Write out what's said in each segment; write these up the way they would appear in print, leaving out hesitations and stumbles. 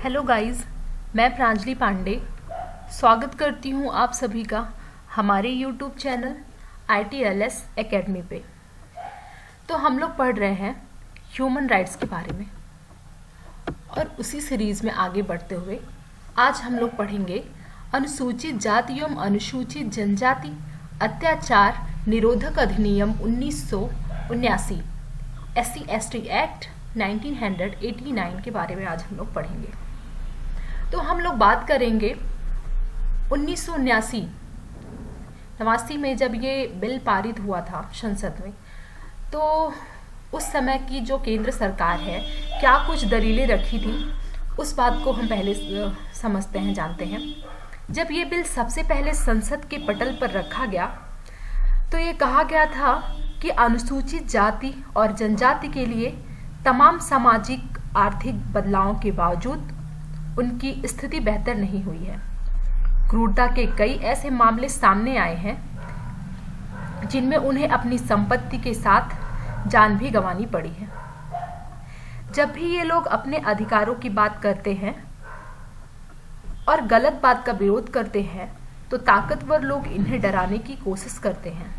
Hello guys, मैं प्रांजलि पांडे स्वागत करती हूँ आप सभी का हमारे यूट्यूब चैनल ITLS एकेडमी पे। तो हम लोग पढ़ रहे हैं ह्यूमन राइट्स के बारे में और उसी सीरीज़ में आगे बढ़ते हुए आज हम लोग पढ़ेंगे अनुसूचित जाति एवं अनुसूचित जनजाति अत्याचार निरोधक अधिनियम 1979 SC/ST एक्ट 1989 के बारे में आज हम लोग पढ़ेंगे। तो हम लोग बात करेंगे 1979 में जब ये बिल पारित हुआ था संसद में, तो उस समय की जो केंद्र सरकार है क्या कुछ दलीलें रखी थी उस बात को हम पहले समझते हैं, जानते हैं। जब ये बिल सबसे पहले संसद के पटल पर रखा गया तो ये कहा गया था कि अनुसूचित जाति और जनजाति के लिए तमाम सामाजिक आर्थिक बदलावों के बावजूद उनकी स्थिति बेहतर नहीं हुई है। क्रूरता के कई ऐसे मामले सामने आए हैं जिनमें उन्हें अपनी संपत्ति के साथ जान भी गंवानी पड़ी है। जब भी ये लोग अपने अधिकारों की बात करते हैं और गलत बात का विरोध करते हैं तो ताकतवर लोग इन्हें डराने की कोशिश करते हैं।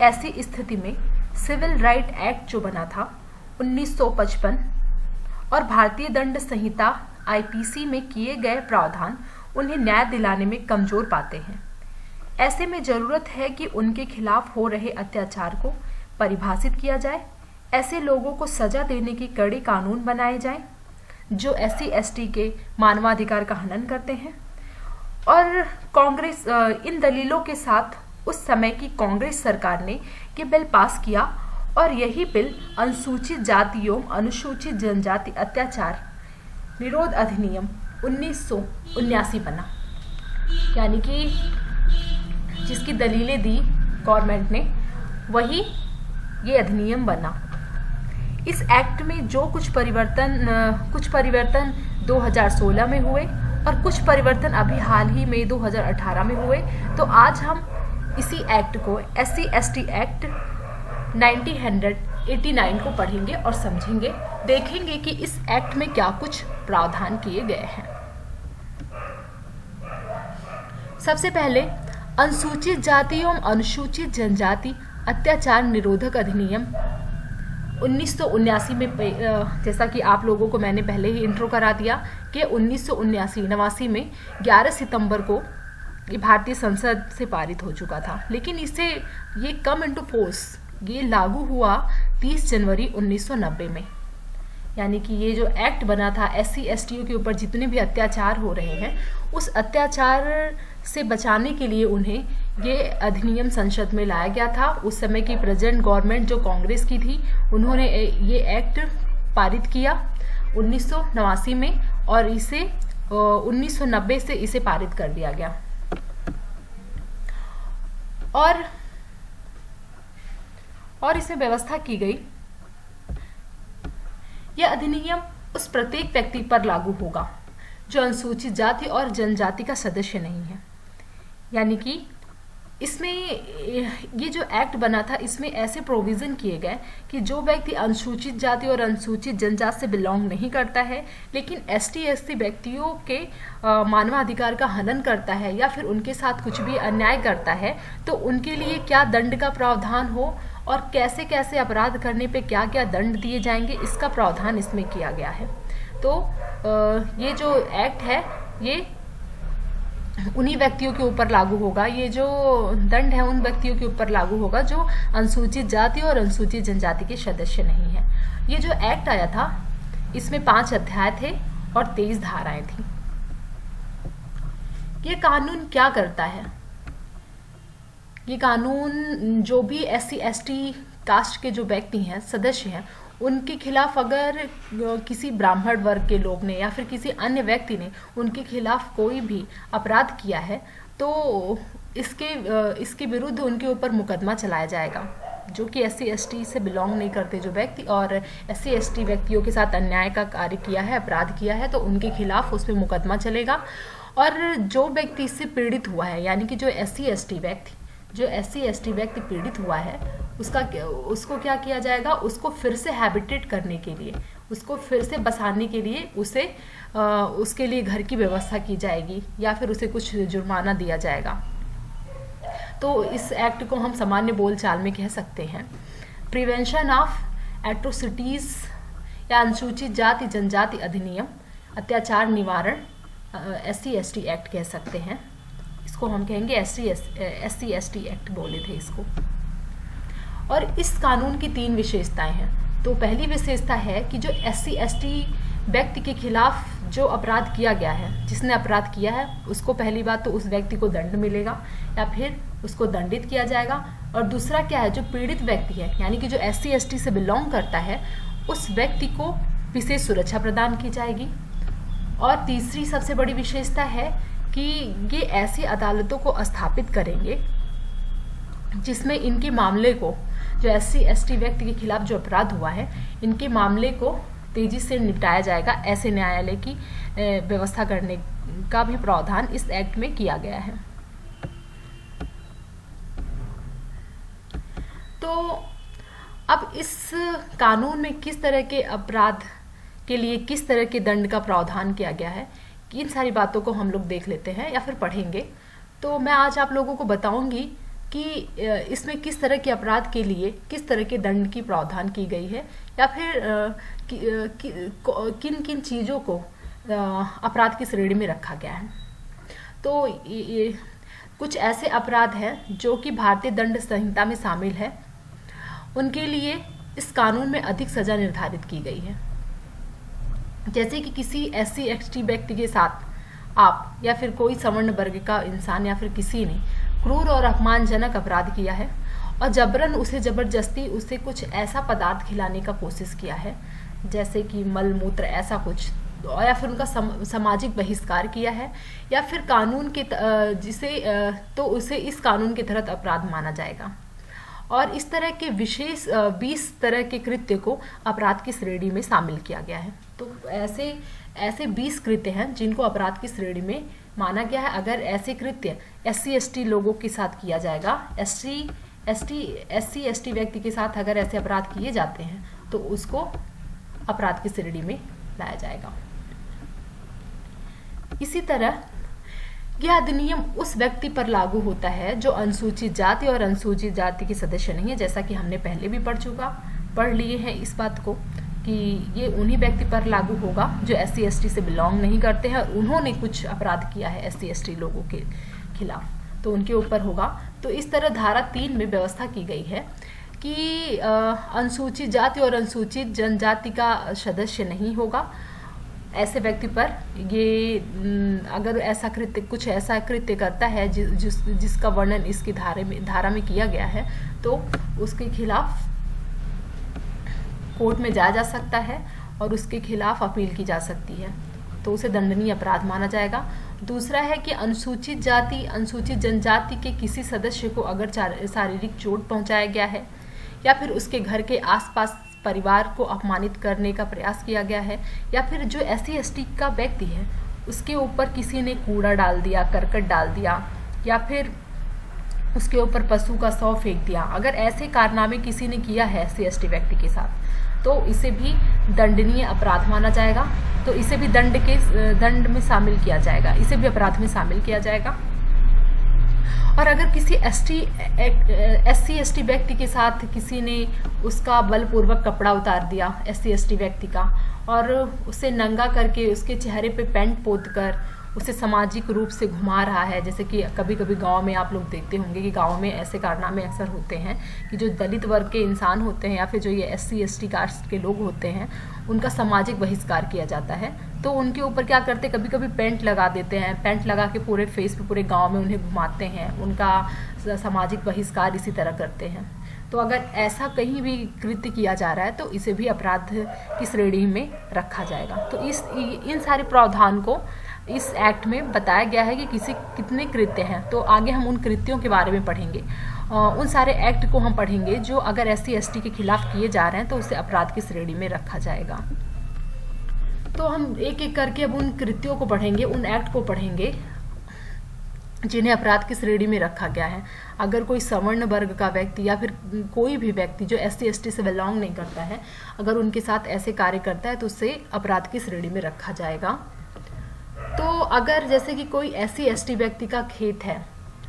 ऐसी स्थिति में सिविल राइट एक्ट जो बना था 1955 और भारतीय दंड संहिता IPC में किए गए प्रावधान उन्हें न्याय दिलाने में कमजोर पाते हैं। ऐसे में जरूरत है कि उनके खिलाफ हो रहे अत्याचार को परिभाषित किया जाए, ऐसे लोगों को सजा देने की कड़े कानून बनाए जाएं जो SC/ST के मानवाधिकार का हनन करते हैं। और कांग्रेस इन दलीलों के साथ उस समय की कांग्रेस सरकार ने ये बिल पास किया और यही बिल अनुसूचित जाति एवं अनुसूचित जनजाति अत्याचार निरोध अधिनियम 1979 बना, यानी कि जिसकी दलीलें दी गवर्नमेंट ने वही ये अधिनियम बना। इस एक्ट में जो कुछ परिवर्तन 2016 में हुए और कुछ परिवर्तन अभी हाल ही में 2018 में हुए। तो आज हम इसी एक्ट को SC/ST एक्ट 1989 को पढ़ेंगे और समझेंगे, देखेंगे कि इस एक्ट में क्या कुछ प्रावधान किए गए हैं। सबसे पहले अनुसूचित जाति एवं अनुसूचित जनजाति अत्याचार निरोधक अधिनियम 1979 में, जैसा कि आप लोगों को मैंने पहले ही इंट्रो करा दिया कि 1979 में 11 सितंबर को ये भारतीय संसद से पारित हो चुका था, लेकिन इसे ये कम इनटू फोर्स ये लागू हुआ 30 जनवरी 1990 में। यानी कि ये जो एक्ट बना था SC/ST के ऊपर जितने भी अत्याचार हो रहे हैं उस अत्याचार से बचाने के लिए उन्हें ये अधिनियम संसद में लाया गया था। उस समय की प्रेजेंट गवर्नमेंट जो कांग्रेस की थी उन्होंने ये एक्ट पारित किया 1989 में और इसे 1990 से इसे पारित कर दिया गया। और इसमें व्यवस्था की गई, यह अधिनियम उस प्रत्येक व्यक्ति पर लागू होगा जो अनुसूचित जाति और जनजाति का सदस्य नहीं है। यानी कि इसमें ये जो एक्ट बना था इसमें ऐसे प्रोविज़न किए गए कि जो व्यक्ति अनुसूचित जाति और अनुसूचित जनजाति से बिलोंग नहीं करता है लेकिन ST/ST व्यक्तियों के मानवाधिकार का हनन करता है या फिर उनके साथ कुछ भी अन्याय करता है तो उनके लिए क्या दंड का प्रावधान हो और कैसे कैसे अपराध करने पे क्या क्या दंड दिए जाएंगे, इसका प्रावधान इसमें किया गया है। तो ये जो एक्ट है ये उन्हीं व्यक्तियों के ऊपर लागू होगा, ये जो दंड है उन व्यक्तियों के ऊपर लागू होगा जो अनुसूचित जाति और अनुसूचित जनजाति के सदस्य नहीं है। ये जो एक्ट आया था इसमें 5 अध्याय थे और 23 धाराएं थी। ये कानून क्या करता है? ये कानून जो भी SC/ST कास्ट के जो व्यक्ति हैं, सदस्य हैं, उनके खिलाफ अगर किसी ब्राह्मण वर्ग के लोग ने या फिर किसी अन्य व्यक्ति ने उनके खिलाफ कोई भी अपराध किया है तो इसके विरुद्ध उनके ऊपर मुकदमा चलाया जाएगा। जो कि SC/ST से बिलोंग नहीं करते जो व्यक्ति और SC/ST व्यक्तियों के साथ अन्याय का कार्य किया है, अपराध किया है, तो उनके खिलाफ उसमें मुकदमा चलेगा। और जो व्यक्ति इससे पीड़ित हुआ है, यानी कि जो SC/ST व्यक्ति पीड़ित हुआ है उसको क्या किया जाएगा, उसको फिर से हैबिटेट करने के लिए उसको फिर से बसाने के लिए उसके लिए घर की व्यवस्था की जाएगी या फिर उसे कुछ जुर्माना दिया जाएगा। तो इस एक्ट को हम सामान्य बोलचाल में कह सकते हैं प्रिवेंशन ऑफ एट्रोसिटीज़ या अनुसूचित जाति जनजाति अधिनियम अत्याचार निवारण SC/ST एक्ट कह सकते हैं। इसको हम कहेंगे SC/ST एक्ट बोले थे इसको। और इस कानून की 3 विशेषताएं हैं। तो पहली विशेषता है कि जो SC/ST व्यक्ति के खिलाफ जो अपराध किया गया है, जिसने अपराध किया है उसको पहली बात तो उस व्यक्ति को दंड मिलेगा या फिर उसको दंडित किया जाएगा। और दूसरा क्या है, जो पीड़ित व्यक्ति है यानी कि जो SC/ST से बिलोंग करता है उस व्यक्ति को विशेष सुरक्षा प्रदान की जाएगी। और तीसरी सबसे बड़ी विशेषता है कि ये ऐसी अदालतों को स्थापित करेंगे जिसमें इनके मामले को, जो SC/ST व्यक्ति के खिलाफ जो अपराध हुआ है, इनके मामले को तेजी से निपटाया जाएगा। ऐसे न्यायालय की व्यवस्था करने का भी प्रावधान इस एक्ट में किया गया है। तो अब इस कानून में किस तरह के अपराध के लिए किस तरह के दंड का प्रावधान किया गया है, इन सारी बातों को हम लोग देख लेते हैं या फिर पढ़ेंगे। तो मैं आज आप लोगों को बताऊंगी कि इसमें किस तरह के अपराध के लिए किस तरह के दंड की प्रावधान की गई है या फिर किन किन चीज़ों को अपराध की श्रेणी में रखा गया है। तो ये कुछ ऐसे अपराध हैं जो कि भारतीय दंड संहिता में शामिल है, उनके लिए इस कानून में अधिक सजा निर्धारित की गई है। जैसे कि किसी SC/ST व्यक्ति के साथ आप या फिर कोई सवर्ण वर्ग का इंसान या फिर किसी ने क्रूर और अपमानजनक अपराध किया है और जबरन उसे जबरदस्ती उसे कुछ ऐसा पदार्थ खिलाने का कोशिश किया है जैसे कि मल मूत्र ऐसा कुछ, या फिर उनका सामाजिक बहिष्कार किया है या फिर कानून के तो उसे इस कानून के तहत अपराध माना जाएगा। और इस तरह के विशेष 20 तरह के कृत्य को अपराध की श्रेणी में शामिल किया गया है। तो ऐसे 20 कृत्य हैं जिनको अपराध की श्रेणी में माना गया है। अगर ऐसे कृत्य SC/ST लोगों के साथ किया जाएगा, SC/ST व्यक्ति के साथ अगर ऐसे अपराध किए जाते हैं तो उसको अपराध की श्रेणी में लाया जाएगा। इसी तरह यह अधिनियम उस व्यक्ति पर लागू होता है जो अनुसूचित जाति और अनुसूचित जाति के सदस्य नहीं है, जैसा कि हमने पहले भी पढ़ लिए हैं इस बात को कि ये उन्हीं व्यक्ति पर लागू होगा जो SC/ST से बिलोंग नहीं करते हैं और उन्होंने कुछ अपराध किया है SC/ST लोगों के खिलाफ, तो उनके ऊपर होगा। तो इस तरह धारा 3 में व्यवस्था की गई है कि अनुसूचित जाति और अनुसूचित जनजाति का सदस्य नहीं होगा। ऐसे व्यक्ति पर ये अगर कुछ ऐसा कृत्य करता है जिसका वर्णन इसकी धारा में किया गया है तो उसके खिलाफ कोर्ट में जाया जा सकता है और उसके खिलाफ अपील की जा सकती है, तो उसे दंडनीय अपराध माना जाएगा। दूसरा है कि अनुसूचित जाति अनुसूचित जनजाति के किसी सदस्य को अगर शारीरिक चोट पहुंचाया गया है या फिर उसके घर के आसपास परिवार को अपमानित करने का प्रयास किया गया है या फिर जो SC/ST का व्यक्ति है उसके ऊपर किसी ने कूड़ा डाल दिया, करकट डाल दिया या फिर उसके ऊपर पशु का शव फेंक दिया, अगर ऐसे कारनामे किसी ने किया है SC/ST व्यक्ति के साथ तो इसे भी दंडनीय अपराध माना जाएगा। तो इसे भी दंड में शामिल किया जाएगा, इसे भी अपराध में शामिल किया जाएगा। और अगर किसी SC/ST व्यक्ति के साथ किसी ने उसका बलपूर्वक कपड़ा उतार दिया SC/ST व्यक्ति का और उसे नंगा करके उसके चेहरे पे पेंट पोत कर उसे सामाजिक रूप से घुमा रहा है, जैसे कि कभी कभी गांव में आप लोग देखते होंगे कि गांव में ऐसे कारनामे अक्सर होते हैं कि जो दलित वर्ग के इंसान होते हैं या फिर जो ये SC/ST कास्ट के लोग होते हैं उनका सामाजिक बहिष्कार किया जाता है। तो उनके ऊपर क्या करते, कभी कभी पेंट लगा देते हैं, पेंट लगा के पूरे फेस पे पूरे गांव में उन्हें घुमाते हैं, उनका सामाजिक बहिष्कार इसी तरह करते हैं। तो अगर ऐसा कहीं भी कृत्य किया जा रहा है तो इसे भी अपराध की श्रेणी में रखा जाएगा। तो इन सारे प्रावधान को इस एक्ट में बताया गया है कि कितने कृत्य हैं। तो आगे हम उन कृत्यों के बारे में पढ़ेंगे, उन सारे एक्ट को हम पढ़ेंगे जो अगर SC/ST के खिलाफ किए जा रहे हैं तो उसे अपराध की श्रेणी में रखा जाएगा। तो हम एक एक करके अब उन कृत्यों को पढ़ेंगे, उन एक्ट को पढ़ेंगे। जिन्हें अपराध की श्रेणी में रखा गया है। अगर कोई सवर्ण वर्ग का व्यक्ति या फिर कोई भी व्यक्ति जो SC ST से बिलोंग नहीं करता है, अगर उनके साथ ऐसे कार्य करता है तो उसे अपराध की श्रेणी में रखा जाएगा। तो अगर जैसे कि कोई SC ST व्यक्ति का खेत है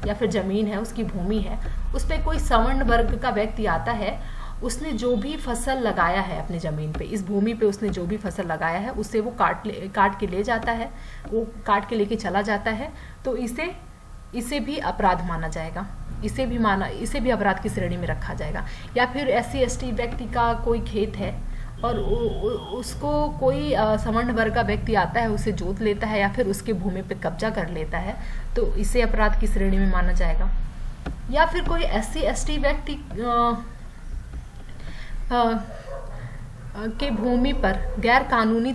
या फिर ज़मीन है, उसकी भूमि है, उस पर कोई सवर्ण वर्ग का व्यक्ति आता है, उसने जो भी फसल लगाया है अपनी ज़मीन पे, इस भूमि पे उसने जो भी फसल लगाया है उससे वो काट के ले जाता है, वो काट के लेके चला जाता है, तो इसे भी अपराध माना जाएगा, इसे भी अपराध की श्रेणी में रखा जाएगा। या फिर SC ST व्यक्ति का कोई खेत है और उसको कोई सवर्ण वर्ग का व्यक्ति आता है, उसे जोत लेता है या फिर उसके भूमि पे कब्जा कर लेता है, तो इसे अपराध की श्रेणी में माना जाएगा। या फिर कोई SC ST व्यक्ति के भूमि पर गैर कानूनी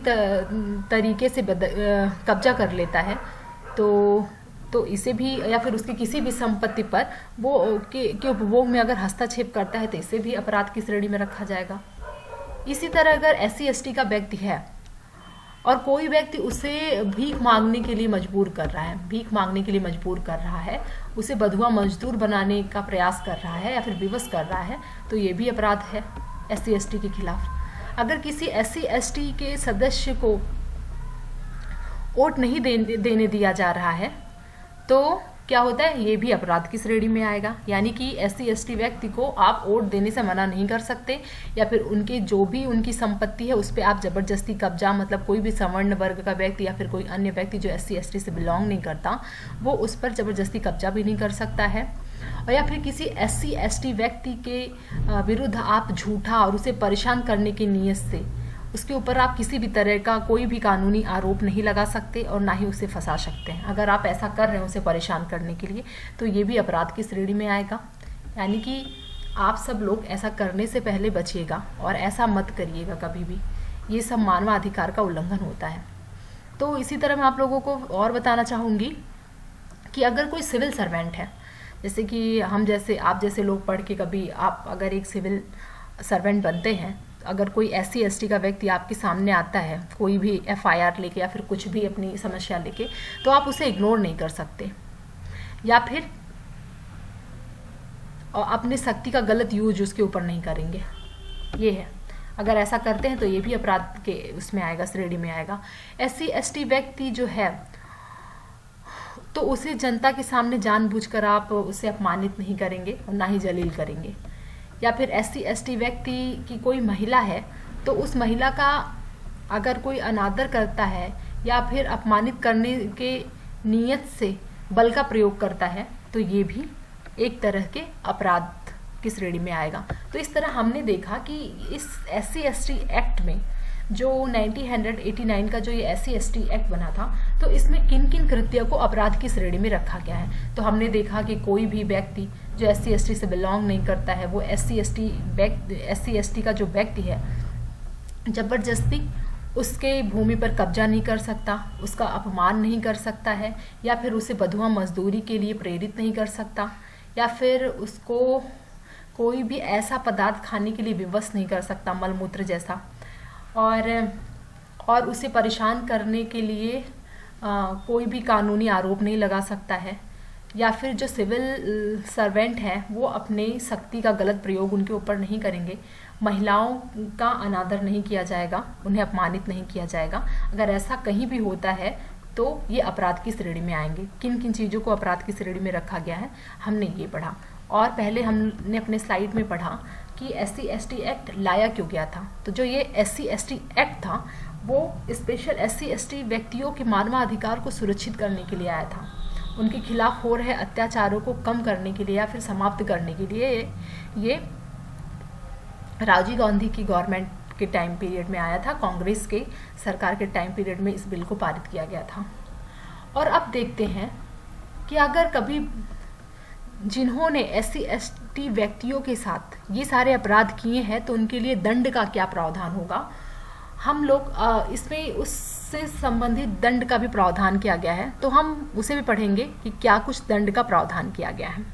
तरीके से कब्जा कर लेता है, तो इसे भी, या फिर उसकी किसी भी संपत्ति पर वो के उपभोग में अगर हस्तक्षेप करता है तो इसे भी अपराध की श्रेणी में रखा जाएगा। इसी तरह अगर SC ST का व्यक्ति है और कोई व्यक्ति उसे भीख मांगने के लिए मजबूर कर रहा है, उसे बंधुआ मजदूर बनाने का प्रयास कर रहा है या फिर विवश कर रहा है, तो ये भी अपराध है SC ST के खिलाफ। अगर किसी SC ST के सदस्य को वोट नहीं देने दिया जा रहा है तो क्या होता है, ये भी अपराध की श्रेणी में आएगा। यानी कि SC ST व्यक्ति को आप वोट देने से मना नहीं कर सकते, या फिर उनके जो भी उनकी संपत्ति है उस पर आप जबरदस्ती कब्जा, मतलब कोई भी सवर्ण वर्ग का व्यक्ति या फिर कोई अन्य व्यक्ति जो SC ST से बिलोंग नहीं करता, वो उस पर जबरदस्ती कब्जा भी नहीं कर सकता है। और या फिर किसी SC ST व्यक्ति के विरुद्ध आप झूठा और उसे परेशान करने की नीयत से उसके ऊपर आप किसी भी तरह का कोई भी कानूनी आरोप नहीं लगा सकते और ना ही उसे फंसा सकते हैं। अगर आप ऐसा कर रहे हैं उसे परेशान करने के लिए, तो ये भी अपराध की श्रेणी में आएगा। यानी कि आप सब लोग ऐसा करने से पहले बचिएगा और ऐसा मत करिएगा कभी भी, ये सब मानवाधिकार का उल्लंघन होता है। तो इसी तरह मैं आप लोगों को और बताना चाहूँगी कि अगर कोई सिविल सर्वेंट है, जैसे कि आप जैसे लोग पढ़ के कभी आप अगर एक सिविल सर्वेंट बनते हैं, अगर कोई SC ST का व्यक्ति आपके सामने आता है कोई भी FIR लेके या फिर कुछ भी अपनी समस्या लेके, तो आप उसे इग्नोर नहीं कर सकते या फिर अपनी शक्ति का गलत यूज उसके ऊपर नहीं करेंगे। ये है, अगर ऐसा करते हैं तो ये भी अपराध के उसमें आएगा, श्रेणी में आएगा। SC ST व्यक्ति जो है तो उसे जनता के सामने जानबूझकर आप उसे अपमानित नहीं करेंगे और ना ही जलील करेंगे। या फिर SC ST व्यक्ति की कोई महिला है तो उस महिला का अगर कोई अनादर करता है या फिर अपमानित करने के नियत से बल का प्रयोग करता है, तो ये भी एक तरह के अपराध की श्रेणी में आएगा। तो इस तरह हमने देखा कि इस SC ST एक्ट में जो 1989 का जो ये SC ST एक्ट बना था, तो इसमें किन किन कृत्यों को अपराध की श्रेणी में रखा गया है। तो हमने देखा कि कोई भी व्यक्ति जो SC ST से बिलोंग नहीं करता है, वो SC ST का जो व्यक्ति है जबरदस्ती उसके भूमि पर कब्जा नहीं कर सकता, उसका अपमान नहीं कर सकता है, या फिर उसे बंधुआ मजदूरी के लिए प्रेरित नहीं कर सकता, या फिर उसको कोई भी ऐसा पदार्थ खाने के लिए विवश नहीं कर सकता, मलमूत्र जैसा, और उसे परेशान करने के लिए कोई भी कानूनी आरोप नहीं लगा सकता है। या फिर जो सिविल सर्वेंट हैं वो अपने शक्ति का गलत प्रयोग उनके ऊपर नहीं करेंगे, महिलाओं का अनादर नहीं किया जाएगा, उन्हें अपमानित नहीं किया जाएगा। अगर ऐसा कहीं भी होता है तो ये अपराध की श्रेणी में आएंगे। किन किन चीज़ों को अपराध की श्रेणी में रखा गया है हमने ये पढ़ा। और पहले हमने अपने स्लाइड में पढ़ा कि SC ST एक्ट लाया क्यों गया था। तो जो ये SC ST एक्ट था वो स्पेशल SC ST व्यक्तियों के मानवाधिकार को सुरक्षित करने के लिए आया था, उनके खिलाफ हो रहे अत्याचारों को कम करने के लिए या फिर समाप्त करने के लिए। ये राजीव गांधी की गवर्नमेंट के टाइम पीरियड में आया था, कांग्रेस के सरकार के टाइम पीरियड में इस बिल को पारित किया गया था। और अब देखते हैं कि अगर कभी जिन्होंने SC ST व्यक्तियों के साथ ये सारे अपराध किए हैं तो उनके लिए दंड का क्या प्रावधान होगा। हम लोग इसमें उससे संबंधित दंड का भी प्रावधान किया गया है, तो हम उसे भी पढ़ेंगे कि क्या कुछ दंड का प्रावधान किया गया है।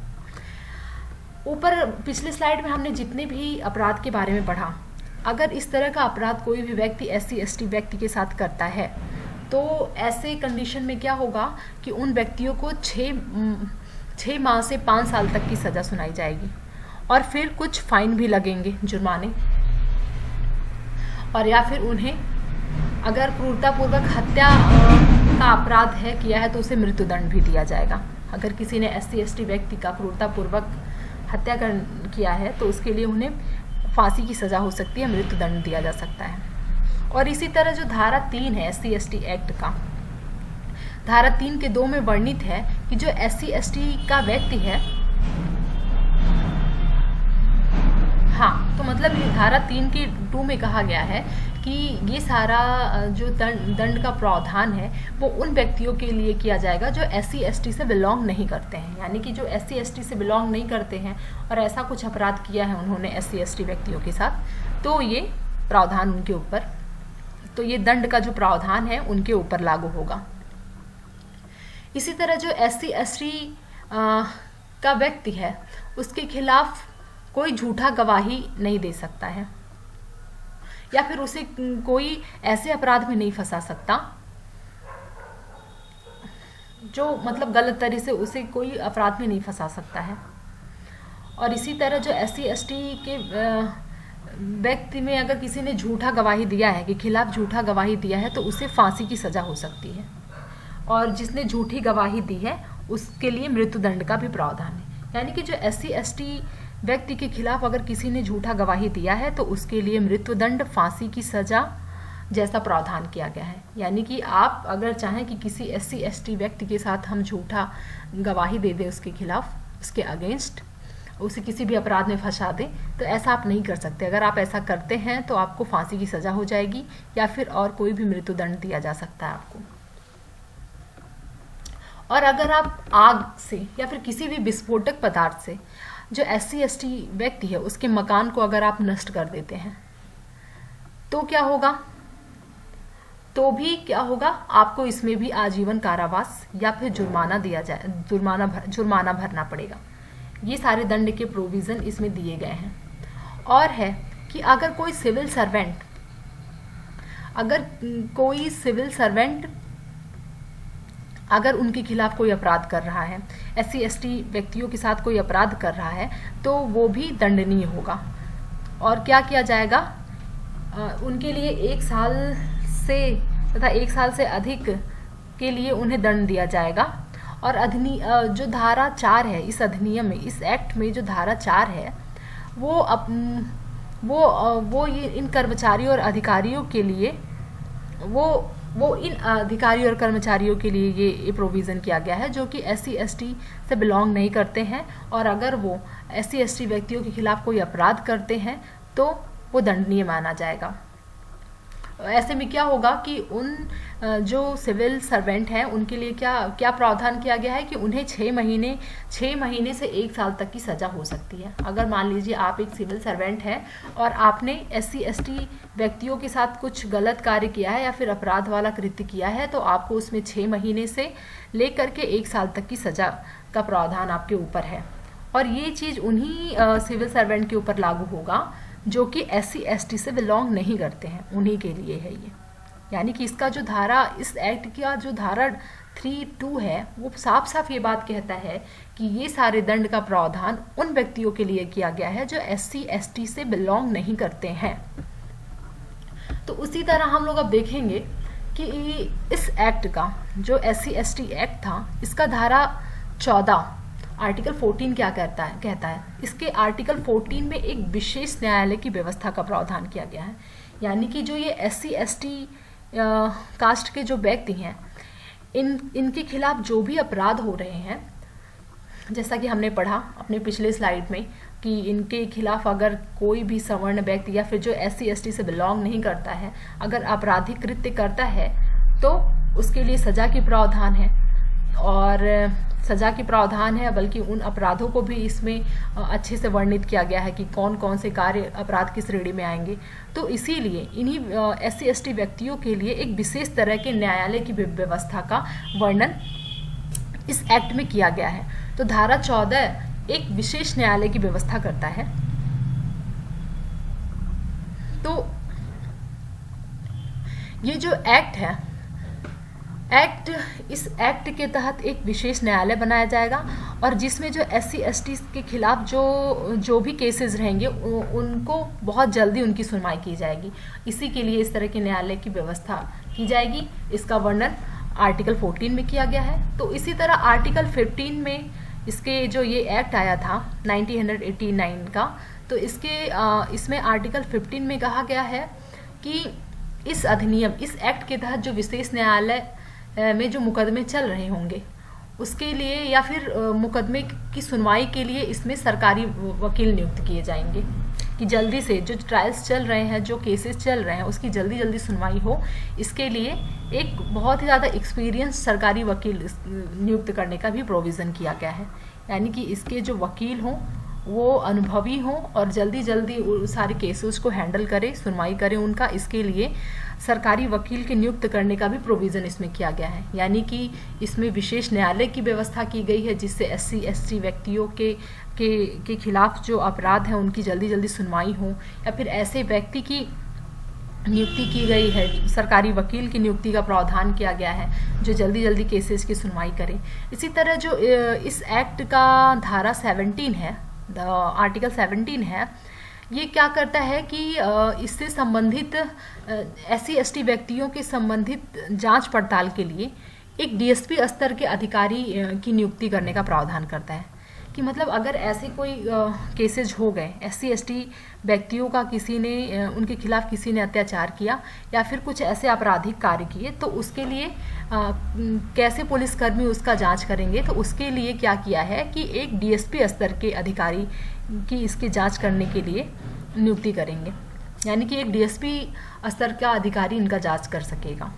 ऊपर पिछले स्लाइड में हमने जितने भी अपराध के बारे में पढ़ा, अगर इस तरह का अपराध कोई भी व्यक्ति SC ST व्यक्ति के साथ करता है तो ऐसे कंडीशन में क्या होगा कि उन व्यक्तियों को 6 माह से 5 साल तक की सज़ा सुनाई जाएगी और फिर कुछ फाइन भी लगेंगे, जुर्माने, और या फिर उन्हें अगर क्रूरतापूर्वक हत्या का अपराध है किया है तो उसे मृत्युदंड भी दिया जाएगा। अगर किसी ने SC/ST व्यक्ति का क्रूरतापूर्वक हत्या किया है तो उसके लिए उन्हें फांसी की सज़ा हो सकती है, मृत्युदंड दिया जा सकता है। और इसी तरह जो धारा 3 है SC/ST एक्ट का, धारा 3 के 2 में वर्णित है कि जो SC/ST का व्यक्ति है, हाँ, तो मतलब ये धारा 3 के 2 में कहा गया है कि ये सारा जो दंड का प्रावधान है वो उन व्यक्तियों के लिए किया जाएगा जो SC/ST से बिलोंग नहीं करते हैं। यानी कि जो SC/ST से बिलोंग नहीं करते हैं और ऐसा कुछ अपराध किया है उन्होंने SC/ST व्यक्तियों के साथ, तो ये प्रावधान उनके ऊपर, तो ये दंड का जो प्रावधान है उनके ऊपर लागू होगा। इसी तरह जो SC/ST का व्यक्ति है उसके खिलाफ कोई झूठा गवाही नहीं दे सकता है या फिर उसे कोई ऐसे अपराध में नहीं फंसा सकता जो मतलब गलत तरह से उसे कोई अपराध में नहीं फंसा सकता है। और इसी तरह जो SC/ST के व्यक्ति में अगर किसी ने झूठा गवाही दिया है, कि खिलाफ झूठा गवाही दिया है, तो उसे फांसी की सज़ा हो सकती है और जिसने झूठी गवाही दी है उसके लिए मृत्युदंड का भी प्रावधान है। यानी कि जो SC/ST व्यक्ति के खिलाफ अगर किसी ने झूठा गवाही दिया है तो उसके लिए मृत्युदंड, फांसी की सज़ा जैसा प्रावधान किया गया है। यानी कि आप अगर चाहें कि किसी SC/ST व्यक्ति के साथ हम झूठा गवाही दे दें उसके खिलाफ, उसके अगेंस्ट, उसे किसी भी अपराध में फंसा दें, तो ऐसा आप नहीं कर सकते। अगर आप ऐसा करते हैं तो आपको फांसी की सज़ा हो जाएगी या फिर और कोई भी मृत्युदंड दिया जा सकता है आपको। और अगर आप आग से या फिर किसी भी विस्फोटक पदार्थ से जो SC/ST व्यक्ति है उसके मकान को अगर आप नष्ट कर देते हैं तो क्या होगा? तो भी क्या होगा, आपको इसमें भी आजीवन कारावास या फिर जुर्माना दिया जाए, जुर्माना भरना पड़ेगा। ये सारे दंड के प्रोविज़न इसमें दिए गए हैं। और है कि अगर कोई सिविल सर्वेंट अगर उनके खिलाफ कोई अपराध कर रहा है, SC/ST व्यक्तियों के साथ कोई अपराध कर रहा है, तो वो भी दंडनीय होगा। और क्या किया जाएगा, उनके लिए 1 साल से तथा 1 साल से अधिक के लिए उन्हें दंड दिया जाएगा। और जो धारा 4 है इस अधिनियम में, इस एक्ट में जो धारा 4 है वो ये इन कर्मचारियों और अधिकारियों के लिए वो इन अधिकारियों और कर्मचारियों के लिए ये प्रोविज़न किया गया है जो कि SC/ST से बिलोंग नहीं करते हैं, और अगर वो SC/ST व्यक्तियों के खिलाफ कोई अपराध करते हैं तो वो दंडनीय माना जाएगा। ऐसे में क्या होगा कि उन जो सिविल सर्वेंट हैं उनके लिए क्या प्रावधान किया गया है कि उन्हें 6 महीने से 1 साल तक की सज़ा हो सकती है। अगर मान लीजिए आप एक सिविल सर्वेंट हैं और आपने SC/ST व्यक्तियों के साथ कुछ गलत कार्य किया है या फिर अपराध वाला कृत्य किया है, तो आपको उसमें 6 महीने से लेकर के 1 साल तक की सज़ा का प्रावधान आपके ऊपर है। और ये चीज़ उन्हीं सिविल सर्वेंट के ऊपर लागू होगा जो कि SC/ST से बिलोंग नहीं करते हैं, उन्हीं के लिए है ये। यानी कि इसका जो धारा, इस एक्ट का जो धारा 3(2) है वो साफ साफ ये बात कहता है कि ये सारे दंड का प्रावधान उन व्यक्तियों के लिए किया गया है जो SC/ST से बिलोंग नहीं करते हैं। तो उसी तरह हम लोग अब देखेंगे कि इस एक्ट का जो SC/ST एक्ट था, इसका धारा 14 आर्टिकल 14 क्या कहता है। इसके आर्टिकल 14 में एक विशेष न्यायालय की व्यवस्था का प्रावधान किया गया है। यानी कि जो ये SC/ST कास्ट के जो व्यक्ति हैं, इनके खिलाफ जो भी अपराध हो रहे हैं, जैसा कि हमने पढ़ा अपने पिछले स्लाइड में कि इनके खिलाफ अगर कोई भी सवर्ण व्यक्ति या फिर जो SC/ST से बिलोंग नहीं करता है अगर आपराधिक कृत्य करता है तो उसके लिए सज़ा की प्रावधान है। और सज़ा की प्रावधान है, बल्कि उन अपराधों को भी इसमें अच्छे से वर्णित किया गया है कि कौन कौन से कार्य अपराध किस श्रेणी में आएंगे। तो इसीलिए इन्हीं SC/ST व्यक्तियों के लिए एक विशेष तरह के न्यायालय की व्यवस्था का वर्णन इस एक्ट में किया गया है। तो धारा 14 एक विशेष न्यायालय की व्यवस्था करता है। तो ये जो एक्ट है इस एक्ट के तहत एक विशेष न्यायालय बनाया जाएगा और जिसमें जो SC/ST के खिलाफ जो भी केसेस रहेंगे उनको बहुत जल्दी उनकी सुनवाई की जाएगी। इसी के लिए इस तरह के न्यायालय की व्यवस्था की जाएगी। इसका वर्णन आर्टिकल 14 में किया गया है। तो इसी तरह आर्टिकल 15 में इसके जो ये एक्ट आया था 1989 का, तो इसमें आर्टिकल 15 में कहा गया है कि इस एक्ट के तहत जो विशेष न्यायालय में जो मुकदमे चल रहे होंगे उसके लिए या फिर मुकदमे की सुनवाई के लिए इसमें सरकारी वकील नियुक्त किए जाएंगे कि जल्दी से जो ट्रायल्स चल रहे हैं, जो केसेस चल रहे हैं, उसकी जल्दी जल्दी सुनवाई हो। इसके लिए एक बहुत ही ज़्यादा एक्सपीरियंस सरकारी वकील नियुक्त करने का भी प्रोविज़न किया गया है, यानी कि इसके जो वकील हों वो अनुभवी हों और जल्दी जल्दी सारे केसेस को हैंडल करें, सुनवाई करें उनका। इसके लिए सरकारी वकील के नियुक्त करने का भी प्रोविज़न इसमें किया गया है, यानी कि इसमें विशेष न्यायालय की व्यवस्था की गई है जिससे SC/ST व्यक्तियों के खिलाफ जो अपराध हैं उनकी जल्दी जल्दी सुनवाई हो, या फिर ऐसे व्यक्ति की नियुक्ति की गई है, सरकारी वकील की नियुक्ति का प्रावधान किया गया है जो जल्दी जल्दी केसेस की सुनवाई करे। इसी तरह जो इस एक्ट का धारा 17 है, आर्टिकल 17 है, ये क्या करता है कि इससे संबंधित SC/ST व्यक्तियों के संबंधित जांच पड़ताल के लिए एक DSP स्तर के अधिकारी की नियुक्ति करने का प्रावधान करता है कि मतलब अगर ऐसे कोई केसेज हो गए, SC/ST व्यक्तियों का उनके खिलाफ किसी ने अत्याचार किया या फिर कुछ ऐसे आपराधिक कार्य किए, तो उसके लिए कैसे पुलिसकर्मी उसका जांच करेंगे। तो उसके लिए क्या किया है कि एक DSP स्तर के अधिकारी की इसकी जांच करने के लिए नियुक्ति करेंगे, यानी कि एक DSP स्तर का अधिकारी इनका जांच कर सकेगा।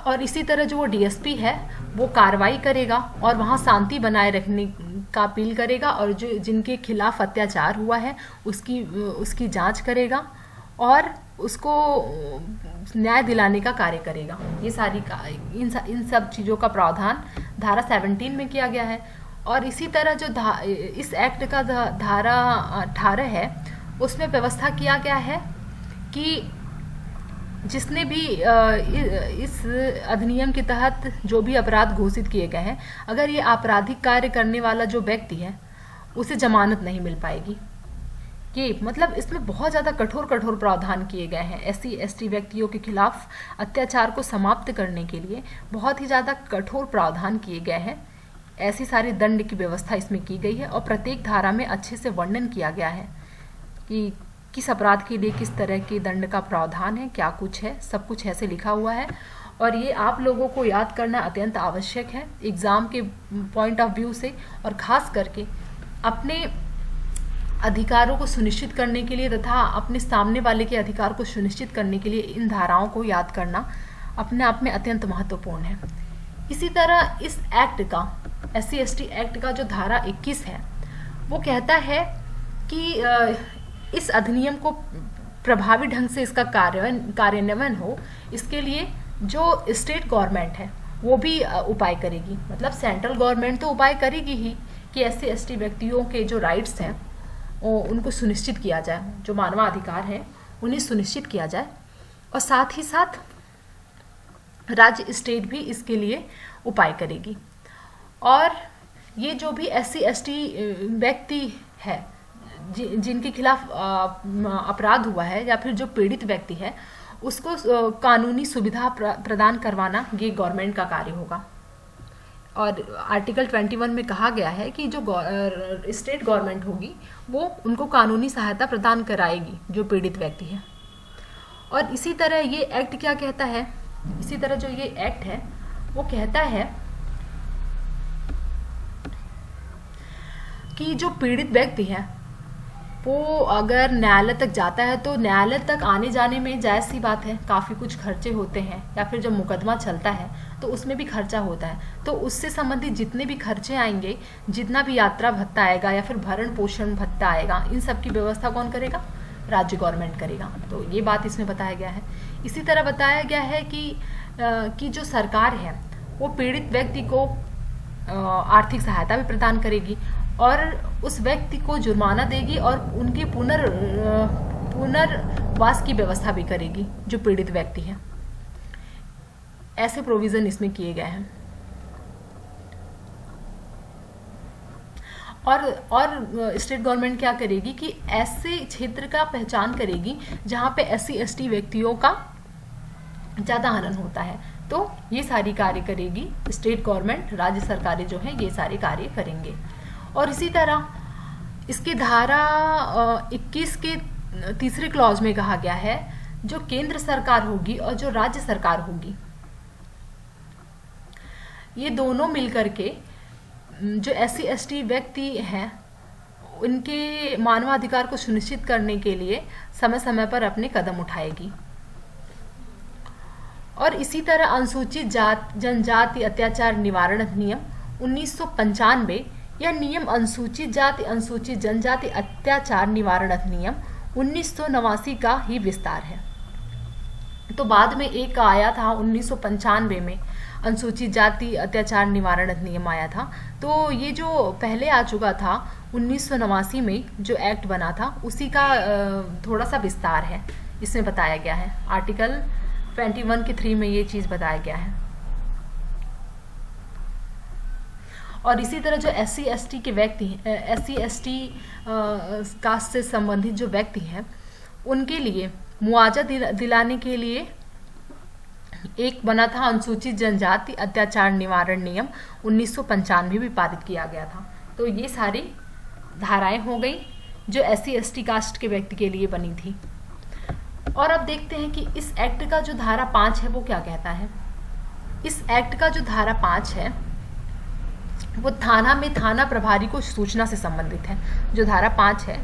और इसी तरह जो वो DSP है वो कार्रवाई करेगा और वहाँ शांति बनाए रखने का अपील करेगा और जो जिनके खिलाफ अत्याचार हुआ है उसकी जांच करेगा और उसको न्याय दिलाने का कार्य करेगा। ये सारी इन सब चीज़ों का प्रावधान धारा 17 में किया गया है। और इसी तरह जो इस एक्ट का धारा 18 है उसमें व्यवस्था किया गया है कि जिसने भी इस अधिनियम के तहत जो भी अपराध घोषित किए गए हैं, अगर ये आपराधिक कार्य करने वाला जो व्यक्ति है उसे जमानत नहीं मिल पाएगी। ये मतलब इसमें बहुत ज़्यादा कठोर प्रावधान किए गए हैं। SC/ST व्यक्तियों के खिलाफ अत्याचार को समाप्त करने के लिए बहुत ही ज़्यादा कठोर प्रावधान किए गए हैं। ऐसी सारी दंड की व्यवस्था इसमें की गई है और प्रत्येक धारा में अच्छे से वर्णन किया गया है कि किस अपराध के लिए किस तरह के दंड का प्रावधान है, क्या कुछ है, सब कुछ ऐसे लिखा हुआ है। और ये आप लोगों को याद करना अत्यंत आवश्यक है एग्ज़ाम के पॉइंट ऑफ व्यू से, और ख़ास करके अपने अधिकारों को सुनिश्चित करने के लिए तथा अपने सामने वाले के अधिकार को सुनिश्चित करने के लिए इन धाराओं को याद करना अपने आप में अत्यंत महत्वपूर्ण है। इसी तरह इस एक्ट का, SC/ST एक्ट का जो धारा 21 है वो कहता है कि इस अधिनियम को प्रभावी ढंग से इसका कार्यान्वयन हो, इसके लिए जो स्टेट गवर्नमेंट है वो भी उपाय करेगी। मतलब सेंट्रल गवर्नमेंट तो उपाय करेगी ही कि SC/ST व्यक्तियों के जो राइट्स हैं उनको सुनिश्चित किया जाए, जो मानवाधिकार हैं उन्हें सुनिश्चित किया जाए, और साथ ही साथ राज्य स्टेट भी इसके लिए उपाय करेगी। और ये जो भी SC/ST व्यक्ति है जिनके खिलाफ अपराध हुआ है या फिर जो पीड़ित व्यक्ति है उसको कानूनी सुविधा प्रदान करवाना ये गवर्नमेंट का कार्य होगा। और आर्टिकल 21 में कहा गया है कि जो स्टेट गवर्नमेंट होगी वो उनको कानूनी सहायता प्रदान कराएगी जो पीड़ित व्यक्ति है। और इसी तरह ये एक्ट क्या कहता है, इसी तरह जो ये एक्ट है वो कहता है कि जो पीड़ित व्यक्ति है वो अगर न्यायालय तक जाता है तो न्यायालय तक आने जाने में जायज़ सी बात है, काफ़ी कुछ खर्चे होते हैं, या फिर जब मुकदमा चलता है तो उसमें भी खर्चा होता है। तो उससे संबंधित जितने भी खर्चे आएंगे, जितना भी यात्रा भत्ता आएगा या फिर भरण पोषण भत्ता आएगा, इन सब की व्यवस्था कौन करेगा? राज्य गवर्नमेंट करेगा। तो ये बात इसमें बताया गया है। इसी तरह बताया गया है कि जो सरकार है वो पीड़ित व्यक्ति को आर्थिक सहायता भी प्रदान करेगी और उस व्यक्ति को जुर्माना देगी और उनके पुनर्वास की व्यवस्था भी करेगी जो पीड़ित व्यक्ति है। ऐसे प्रोविज़न इसमें किए गए हैं। और स्टेट गवर्नमेंट क्या करेगी कि ऐसे क्षेत्र का पहचान करेगी जहाँ पे SC/ST व्यक्तियों का ज़्यादा हनन होता है। तो ये सारी कार्य करेगी स्टेट गवर्नमेंट, राज्य सरकारें जो हैं ये सारे कार्य करेंगे। और इसी तरह इसके धारा 21 के तीसरे क्लॉज में कहा गया है जो केंद्र सरकार होगी और जो राज्य सरकार होगी, ये दोनों मिलकर के जो SC/ST व्यक्ति हैं उनके मानवाधिकार को सुनिश्चित करने के लिए समय समय पर अपने कदम उठाएगी। और इसी तरह अनुसूचित जनजाति अत्याचार निवारण अधिनियम 1995 या नियम अनुसूचित जाति अनुसूचित जनजाति अत्याचार निवारण अधिनियम 1989 का ही विस्तार है। तो बाद में एक आया था 1995 में, अनुसूचित जाति अत्याचार निवारण अधिनियम आया था। तो ये जो पहले आ चुका था 1989 में जो एक्ट बना था उसी का थोड़ा सा विस्तार है, इसमें बताया गया है। आर्टिकल 21 के 3 में ये चीज़ बताया गया है। और इसी तरह जो SC/ST के व्यक्ति SC/ST कास्ट से संबंधित जो व्यक्ति हैं उनके लिए मुआवजा दिलाने के लिए एक बना था अनुसूचित जनजाति अत्याचार निवारण नियम 1995 भी पारित किया गया था। तो ये सारी धाराएं हो गई जो SC/ST कास्ट के व्यक्ति के लिए बनी थी। और अब देखते हैं कि इस एक्ट का जो धारा 5 है वो क्या कहता है। इस एक्ट का जो धारा 5 है वो थाना में थाना प्रभारी को सूचना से संबंधित है। जो धारा 5 है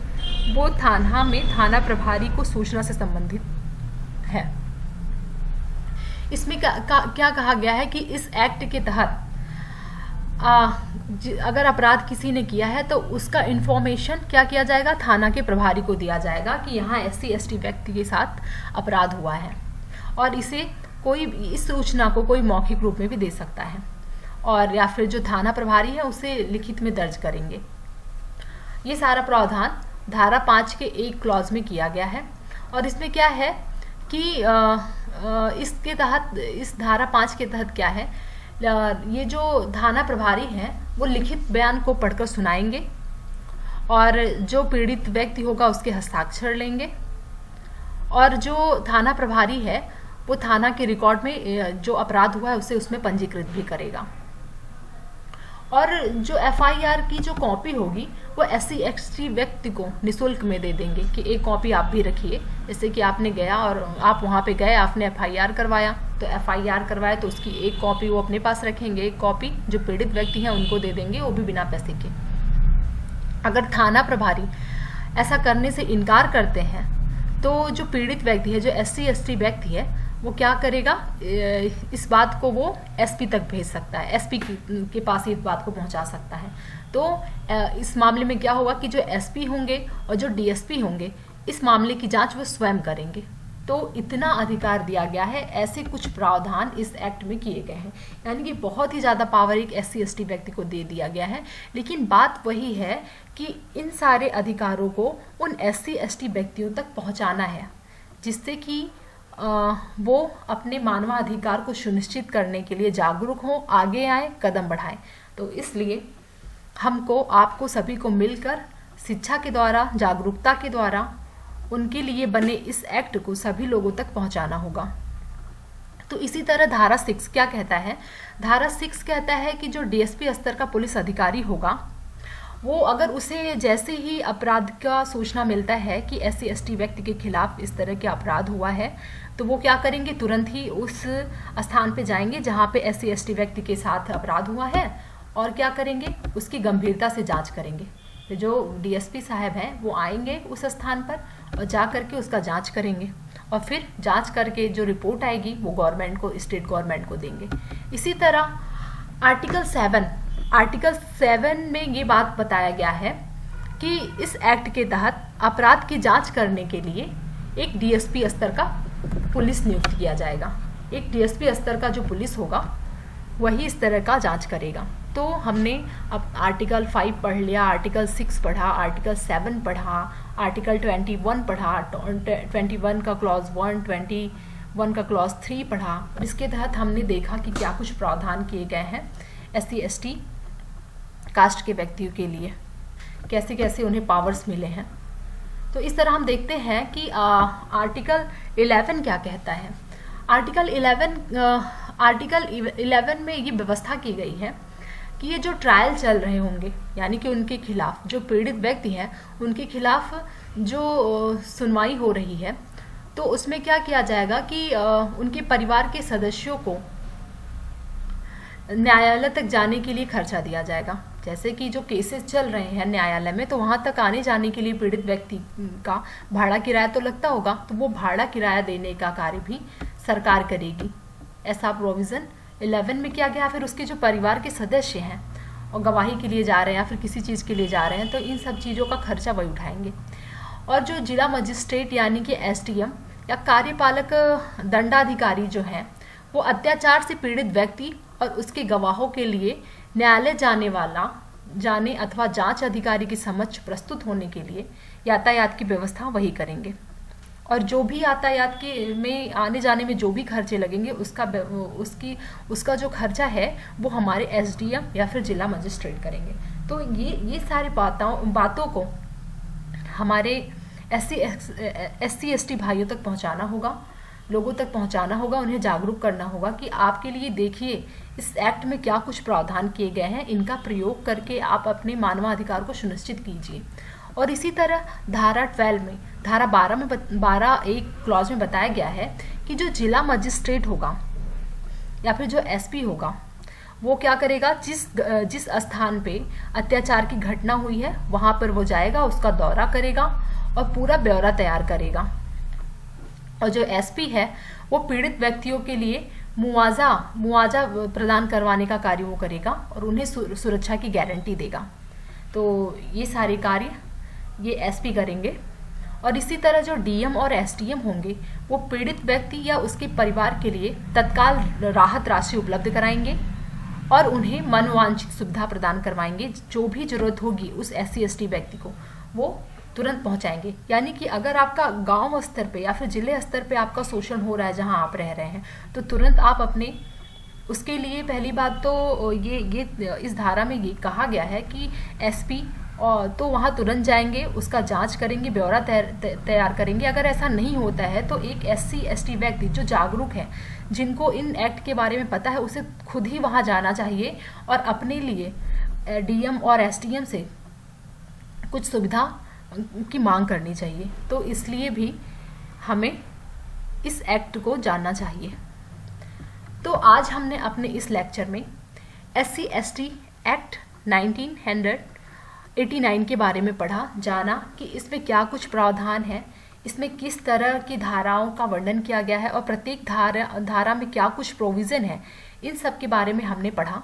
वो थाना में थाना प्रभारी को सूचना से संबंधित है। इसमें क्या कहा गया है कि इस एक्ट के तहत अगर अपराध किसी ने किया है तो उसका इन्फॉर्मेशन क्या किया जाएगा, थाना के प्रभारी को दिया जाएगा कि यहाँ SC/ST व्यक्ति के साथ अपराध हुआ है। और इसे कोई इस सूचना को कोई मौखिक रूप में भी दे सकता है, और या फिर जो थाना प्रभारी है उसे लिखित में दर्ज करेंगे। ये सारा प्रावधान धारा 5 के एक क्लॉज में किया गया है। और इसमें क्या है कि इसके तहत, इस धारा 5 के तहत क्या है, ये जो थाना प्रभारी हैं वो लिखित बयान को पढ़कर सुनाएंगे और जो पीड़ित व्यक्ति होगा उसके हस्ताक्षर लेंगे। और जो थाना प्रभारी है वो थाना के रिकॉर्ड में जो अपराध हुआ है उसे उसमें पंजीकृत भी करेगा। और जो FIR की जो कॉपी होगी वो SC/ST व्यक्ति को निःशुल्क में दे देंगे कि एक कॉपी आप भी रखिए। जैसे कि आपने गया और आप वहाँ पे गए, आपने FIR करवाया, तो FIR करवाया तो उसकी एक कॉपी वो अपने पास रखेंगे, एक कॉपी जो पीड़ित व्यक्ति हैं उनको दे देंगे, वो भी बिना पैसे के। अगर थाना प्रभारी ऐसा करने से इनकार करते हैं तो जो पीड़ित व्यक्ति है, जो SC/ST व्यक्ति है, वो क्या करेगा, इस बात को वो SP तक भेज सकता है, SP के पास इस बात को पहुंचा सकता है। तो इस मामले में क्या होगा कि जो SP होंगे और जो DSP होंगे इस मामले की जांच वो स्वयं करेंगे। तो इतना अधिकार दिया गया है, ऐसे कुछ प्रावधान इस एक्ट में किए गए हैं। यानी कि बहुत ही ज़्यादा पावर एक SC/ST व्यक्ति को दे दिया गया है। लेकिन बात वही है कि इन सारे अधिकारों को उन SC/ST व्यक्तियों तक पहुंचाना है जिससे कि वो अपने मानवाधिकार को सुनिश्चित करने के लिए जागरूक हों, आगे आए, कदम बढ़ाएं। तो इसलिए हमको, आपको सभी को मिलकर शिक्षा के द्वारा, जागरूकता के द्वारा उनके लिए बने इस एक्ट को सभी लोगों तक पहुंचाना होगा। तो इसी तरह धारा 6 क्या कहता है, धारा 6 कहता है कि जो DSP स्तर का पुलिस अधिकारी होगा वो अगर उसे जैसे ही अपराध का सूचना मिलता है कि SC/ST व्यक्ति के खिलाफ इस तरह के अपराध हुआ है तो वो क्या करेंगे, तुरंत ही उस स्थान पे जाएंगे जहाँ पे SC/ST व्यक्ति के साथ अपराध हुआ है और क्या करेंगे, उसकी गंभीरता से जांच करेंगे। तो जो DSP साहब हैं वो आएंगे उस स्थान पर और जा करके उसका जांच करेंगे और फिर जांच करके जो रिपोर्ट आएगी वो गवर्नमेंट को, स्टेट गवर्नमेंट को देंगे। इसी तरह आर्टिकल 7 में ये बात बताया गया है कि इस एक्ट के तहत अपराध की जांच करने के लिए एक DSP स्तर का पुलिस नियुक्त किया जाएगा। एक DSP स्तर का जो पुलिस होगा वही इस तरह का जांच करेगा। तो हमने अब आर्टिकल 5 पढ़ लिया, आर्टिकल 6 पढ़ा, आर्टिकल 7 पढ़ा, आर्टिकल 21 पढ़ा, 21 का क्लॉज 1, 1 का क्लॉज 3 पढ़ा, जिसके तहत हमने देखा कि क्या कुछ प्रावधान किए गए हैं SC/ST कास्ट के व्यक्तियों के लिए, कैसे कैसे उन्हें पावर्स मिले हैं। तो इस तरह हम देखते हैं कि आर्टिकल 11 क्या कहता है। आर्टिकल 11 में ये व्यवस्था की गई है कि ये जो ट्रायल चल रहे होंगे, यानी कि उनके खिलाफ जो पीड़ित व्यक्ति हैं उनके खिलाफ जो सुनवाई हो रही है, तो उसमें क्या किया जाएगा कि उनके परिवार के सदस्यों को न्यायालय तक जाने के लिए खर्चा दिया जाएगा। जैसे कि जो केसेस चल रहे हैं न्यायालय में, तो वहाँ तक आने जाने के लिए पीड़ित व्यक्ति का भाड़ा किराया तो लगता होगा, तो वो भाड़ा किराया देने का कार्य भी सरकार करेगी। ऐसा प्रोविज़न 11 में किया गया। फिर उसके जो परिवार के सदस्य हैं और गवाही के लिए जा रहे हैं या फिर किसी चीज़ के लिए जा रहे हैं, तो इन सब चीज़ों का खर्चा वही उठाएंगे। और जो जिला मजिस्ट्रेट यानी कि SDM या कार्यपालक दंडाधिकारी जो हैं, वो अत्याचार से पीड़ित व्यक्ति और उसके गवाहों के लिए न्यायालय जाने अथवा जांच अधिकारी के समक्ष प्रस्तुत होने के लिए यातायात की व्यवस्था वही करेंगे। और जो भी यातायात के में आने जाने में जो भी खर्चे लगेंगे उसका जो खर्चा है वो हमारे SDM या फिर जिला मजिस्ट्रेट करेंगे। तो ये सारी बातों को हमारे SC/ST भाइयों तक पहुंचाना होगा, लोगों तक पहुंचाना होगा, उन्हें जागरूक करना होगा कि आपके लिए देखिए इस एक्ट में क्या कुछ प्रावधान किए गए हैं, इनका प्रयोग करके आप अपने मानवाधिकार को सुनिश्चित कीजिए। और इसी तरह धारा 12 में, धारा 12(1) क्लॉज में बताया गया है कि जो जिला मजिस्ट्रेट होगा या फिर जो SP होगा, वो क्या करेगा, जिस स्थान पे अत्याचार की घटना हुई है वहाँ पर वो जाएगा, उसका दौरा करेगा और पूरा ब्यौरा तैयार करेगा। और जो SP है वो पीड़ित व्यक्तियों के लिए मुआवजा प्रदान करवाने का कार्य वो करेगा और उन्हें सुरक्षा की गारंटी देगा। तो ये सारे कार्य ये SP करेंगे। और इसी तरह जो DM और SDM होंगे वो पीड़ित व्यक्ति या उसके परिवार के लिए तत्काल राहत राशि उपलब्ध कराएंगे और उन्हें मनोवांछित सुविधा प्रदान करवाएंगे। जो भी जरूरत होगी उस SC/ST व्यक्ति को वो तुरंत पहुंचाएंगे। यानी कि अगर आपका गांव स्तर पे या फिर जिले स्तर पे आपका शोषण हो रहा है जहां आप रह रहे हैं, तो तुरंत आप अपने उसके लिए पहली बात तो ये इस धारा में ये कहा गया है कि SP और तो वहाँ तुरंत जाएंगे, उसका जांच करेंगे, ब्यौरा तैयार करेंगे। अगर ऐसा नहीं होता है तो एक SC/ST व्यक्ति जो जागरूक है, जिनको इन एक्ट के बारे में पता है, उसे खुद ही वहाँ जाना चाहिए और अपने लिए DM और SDM से कुछ सुविधा की मांग करनी चाहिए। तो इसलिए भी हमें इस एक्ट को जानना चाहिए। तो आज हमने अपने इस लेक्चर में SC/ST एक्ट 1989 के बारे में पढ़ा, जाना कि इसमें क्या कुछ प्रावधान है, इसमें किस तरह की धाराओं का वर्णन किया गया है और प्रत्येक धारा में क्या कुछ प्रोविज़न है, इन सब के बारे में हमने पढ़ा।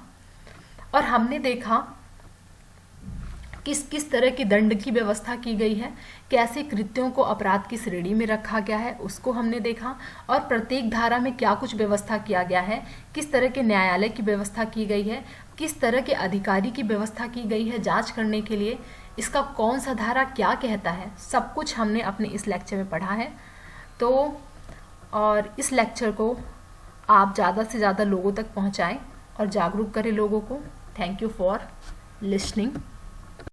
और हमने देखा किस तरह की दंड की व्यवस्था की गई है, कैसे कृत्यों को अपराध की श्रेणी में रखा गया है उसको हमने देखा, और प्रत्येक धारा में क्या कुछ व्यवस्था किया गया है, किस तरह के न्यायालय की व्यवस्था की गई है, किस तरह के अधिकारी की व्यवस्था की गई है जांच करने के लिए, इसका कौन सा धारा क्या कहता है, सब कुछ हमने अपने इस लेक्चर में पढ़ा है। तो और इस लेक्चर को आप ज़्यादा से ज़्यादा लोगों तक पहुँचाएँ और जागरूक करें लोगों को। Thank you for listening.